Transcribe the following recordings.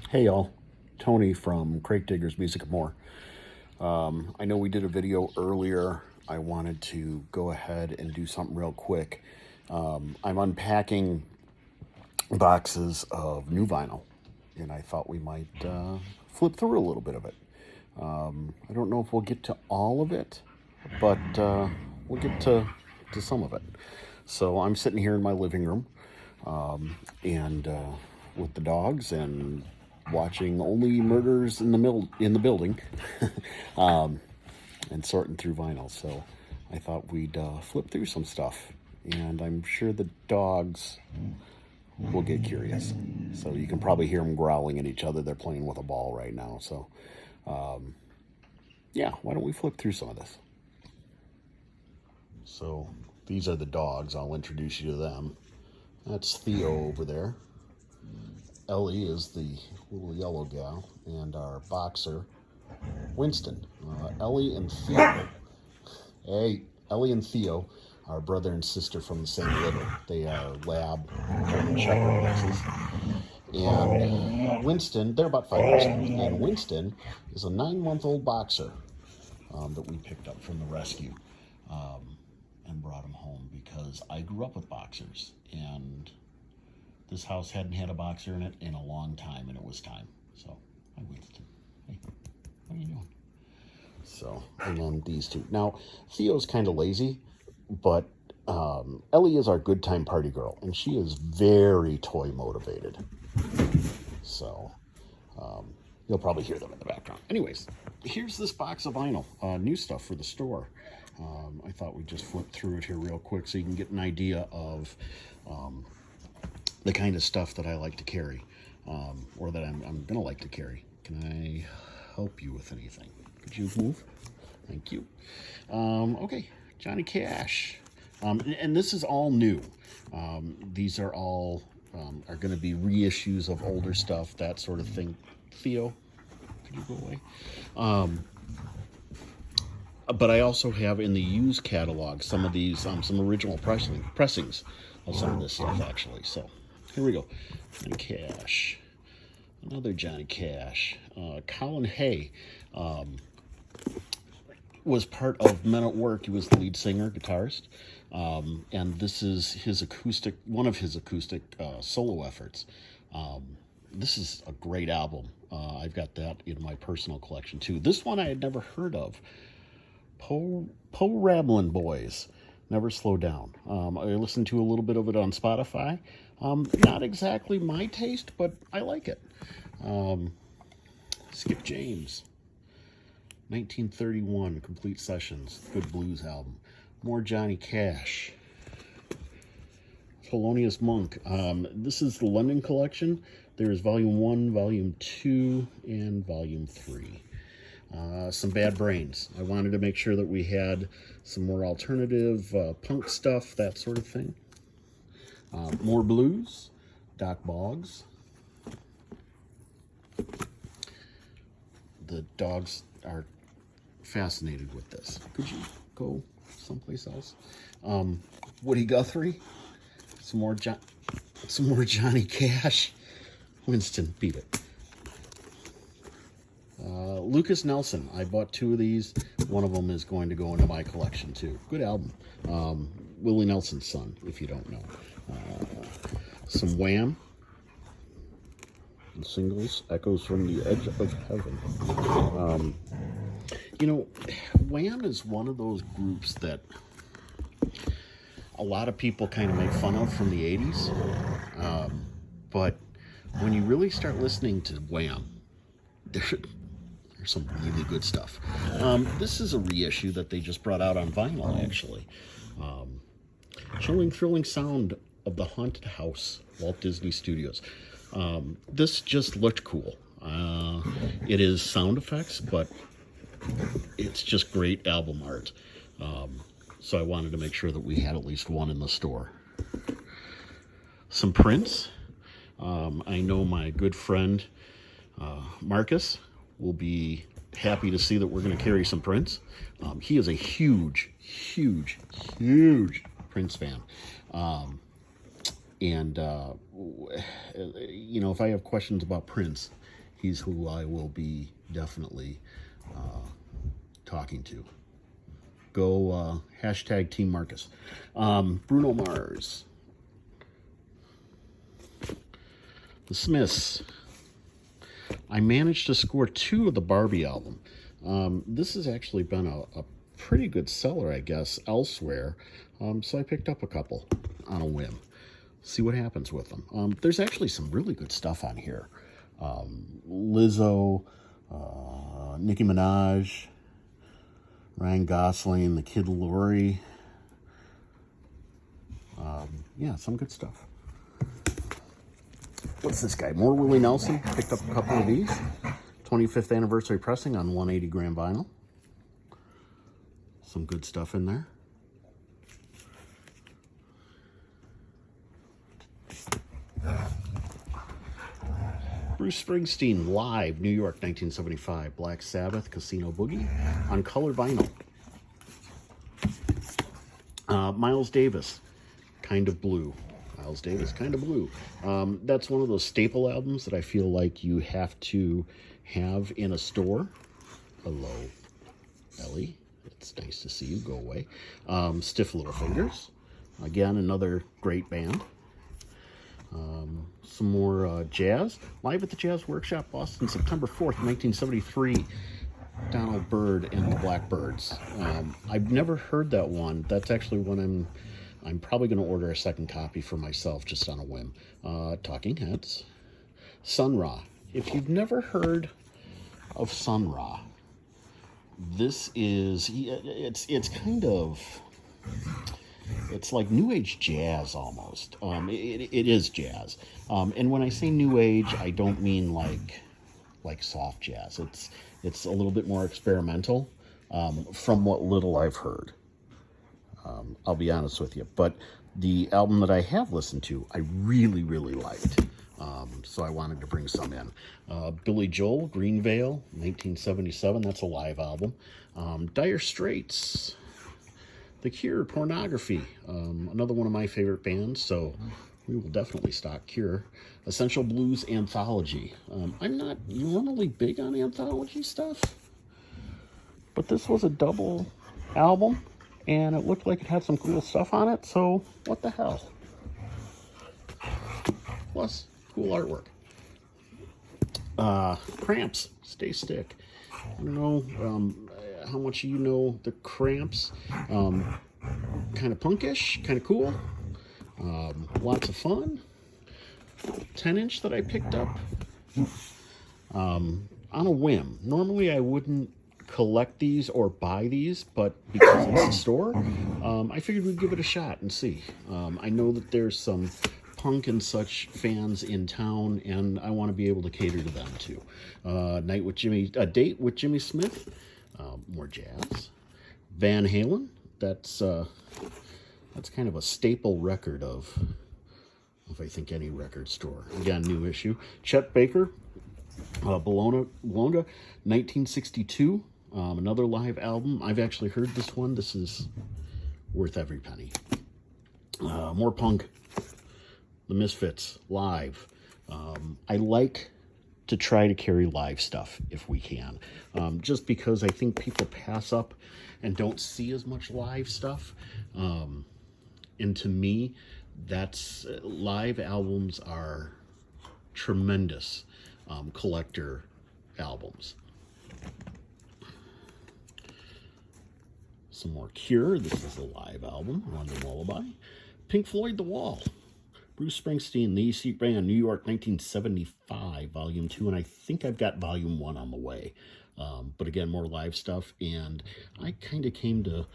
Hey y'all, Tony from CrateDigger's Music and More. I know we did a video earlier. I wanted to go ahead and do something real quick. I'm unpacking boxes of new vinyl, and I thought we might flip through a little bit of it. I don't know if we'll get to all of it, but we'll get to some of it. So I'm sitting here in my living room, and with the dogs and watching only murders in the building, and sorting through vinyl. So I thought we'd flip through some stuff, and I'm sure the dogs will get curious. So you can probably hear them growling at each other. They're playing with a ball right now. So yeah, why don't we flip through some of this? So these are the dogs. I'll introduce you to them. That's Theo over there. Ellie is the little yellow gal, and our boxer, Winston. Ellie and Theo are brother and sister from the same litter. They are lab German shepherd mixes. And Winston, they're about 5 years old, and Winston is a 9-month-old boxer that we picked up from the rescue and brought him home because I grew up with boxers, and this house hadn't had a boxer in it in a long time, and it was time. So, hi Winston. Hey, what are you doing? So, and then these two. Now, Theo's kind of lazy, but Ellie is our good time party girl, and she is very toy motivated. So, you'll probably hear them in the background. Anyways, here's this box of vinyl, new stuff for the store. I thought we'd just flip through it here real quick so you can get an idea of the kind of stuff that I like to carry, or that I'm going to like to carry. Can I help you with anything? Could you move? Thank you. Okay, Johnny Cash. And this is all new. These are all are going to be reissues of older stuff, that sort of thing. Theo, could you go away? But I also have in the used catalog some of these, some original pressings of some of this stuff, actually. So here we go. Johnny Cash. Another Johnny Cash. Colin Hay was part of Men at Work. He was the lead singer, guitarist. And this is his one of his acoustic solo efforts. This is a great album. I've got that in my personal collection too. This one I had never heard of. Po Ramblin' Boys, Never Slow Down. I listened to a little bit of it on Spotify. Not exactly my taste, but I like it. Skip James, 1931, Complete Sessions, good blues album. More Johnny Cash. Thelonious Monk. This is the London collection. There's Volume 1, Volume 2, and Volume 3. Some Bad Brains. I wanted to make sure that we had some more alternative punk stuff, that sort of thing. More blues. Doc Boggs. The dogs are fascinated with this. Could you go someplace else? Woody Guthrie. Some more Johnny Cash. Winston, beat it. Lucas Nelson. I bought 2 of these. One of them is going to go into my collection too. Good album. Willie Nelson's son, if you don't know. Some Wham. Singles, Echoes from the Edge of Heaven. You know, Wham is one of those groups that a lot of people kind of make fun of from the 80s. But when you really start listening to Wham, there's some really good stuff. This is a reissue that they just brought out on vinyl, actually. Chilling, Thrilling Sound of the Haunted House, Walt Disney Studios. This just looked cool. It is sound effects, but it's just great album art. So I wanted to make sure that we had at least one in the store. Some Prince. I know my good friend Marcus will be happy to see that we're going to carry some Prince. He is a huge Prince fan. And, you know, if I have questions about Prince, he's who I will be definitely talking to. Go hashtag Team Marcus. Bruno Mars. The Smiths. I managed to score 2 of the Barbie album. This has actually been a pretty good seller, I guess, elsewhere. So I picked up a couple on a whim. See what happens with them. There's actually some really good stuff on here. Lizzo, Nicki Minaj, Ryan Gosling, the Kid Laroi. Yeah, some good stuff. What's this guy? More Willie Nelson. Picked up a couple of these. 25th anniversary pressing on 180 gram vinyl. Some good stuff in there. Bruce Springsteen live, New York, 1975. Black Sabbath, Casino Boogie on color vinyl. Miles Davis, Kind of Blue. Miles Davis, Kind of Blue. That's one of those staple albums that I feel like you have to have in a store. Hello, Ellie. It's nice to see you. Go away. Stiff Little Fingers. Again, another great band. Some more jazz. Live at the Jazz Workshop, Boston, September 4th, 1973. Donald Byrd and the Blackbirds. I've never heard that one. That's actually one I'm probably going to order a second copy for myself, just on a whim. Talking Heads. Sun Ra. If you've never heard of Sun Ra, this is, it's kind of, it's like New Age jazz almost. It is jazz. And when I say New Age, I don't mean like soft jazz. It's a little bit more experimental, from what little I've heard. I'll be honest with you. But the album that I have listened to, I really, really liked. So I wanted to bring some in. Billy Joel, Green Veil, 1977. That's a live album. Dire Straits, The Cure, Pornography. Another one of my favorite bands, so we will definitely stock Cure. Essential Blues Anthology. I'm not normally big on anthology stuff, but this was a double album, and it looked like it had some cool stuff on it, so what the hell. Plus, cool artwork. Cramps, Stay Stick. I don't know how much you know the Cramps. Kind of punkish, kind of cool. Lots of fun. 10-inch that I picked up on a whim. Normally I wouldn't collect these or buy these, but because it's a store, I figured we'd give it a shot and see. I know that there's some punk and such fans in town, and I want to be able to cater to them too. Date with Jimmy Smith. More jazz. Van Halen. That's kind of a staple record of I think any record store. Again, new issue. Chet Baker, Bologna, 1962. Another live album. I've actually heard this one. This is worth every penny. More punk. The Misfits, live. I like to try to carry live stuff if we can. Just because I think people pass up and don't see as much live stuff. And to me, that's live albums are tremendous collector albums. Some more Cure. This is a live album. London Lullaby. Pink Floyd, The Wall. Bruce Springsteen, The E Street Band, New York, 1975, Volume 2, and I think I've got Volume 1 on the way. But again, more live stuff, and I kind of came to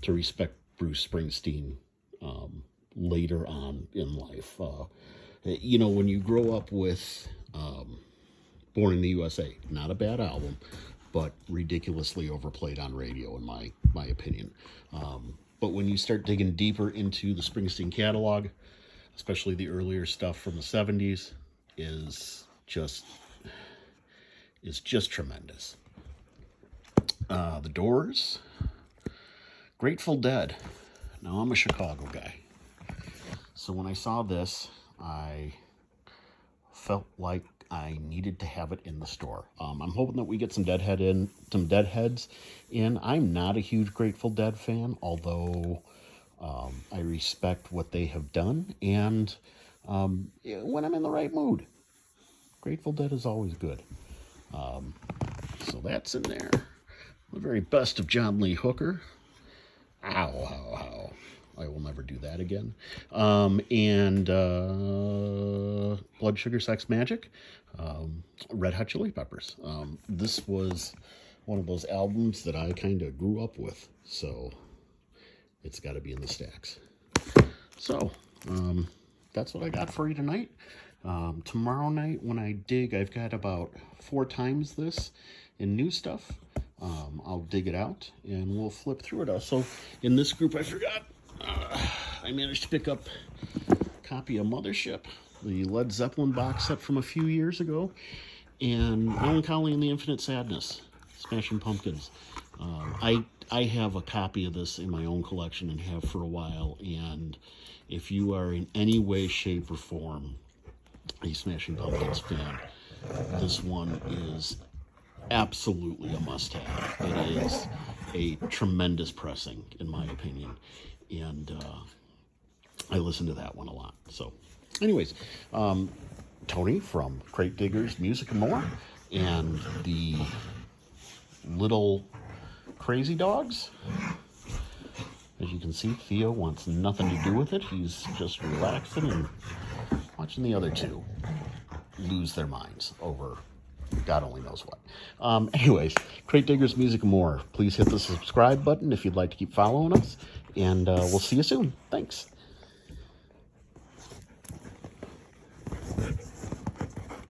respect Bruce Springsteen later on in life. You know, when you grow up with Born in the USA, not a bad album, but ridiculously overplayed on radio, in my opinion. But when you start digging deeper into the Springsteen catalog, especially the earlier stuff from the 70s, is just tremendous. The Doors, Grateful Dead. Now, I'm a Chicago guy, so when I saw this, I felt like I needed to have it in the store. I'm hoping that we get some Deadheads in. I'm not a huge Grateful Dead fan, although I respect what they have done. And when I'm in the right mood, Grateful Dead is always good. So that's in there. The very best of John Lee Hooker. Ow, ow, ow. I will never do that again. And Blood Sugar Sex Magic, Red Hot Chili Peppers. This was one of those albums that I kind of grew up with, so it's got to be in the stacks. So that's what I got for you tonight. Tomorrow night when I dig, I've got about 4 times this in new stuff. I'll dig it out and we'll flip through it. Also, in this group, I forgot, I managed to pick up a copy of Mothership, the Led Zeppelin box set from a few years ago, and Melancholy and the Infinite Sadness, Smashing Pumpkins. I have a copy of this in my own collection and have for a while, and if you are in any way, shape, or form a Smashing Pumpkins fan, this one is absolutely a must-have. It is a tremendous pressing, in my opinion, and I listen to that one a lot. So, anyways, Tony from CrateDigger's Music and More, and the little crazy dogs. As you can see, Theo wants nothing to do with it. He's just relaxing and watching the other two lose their minds over God only knows what. Anyways, CrateDigger's Music and More. Please hit the subscribe button if you'd like to keep following us, and we'll see you soon. Thanks.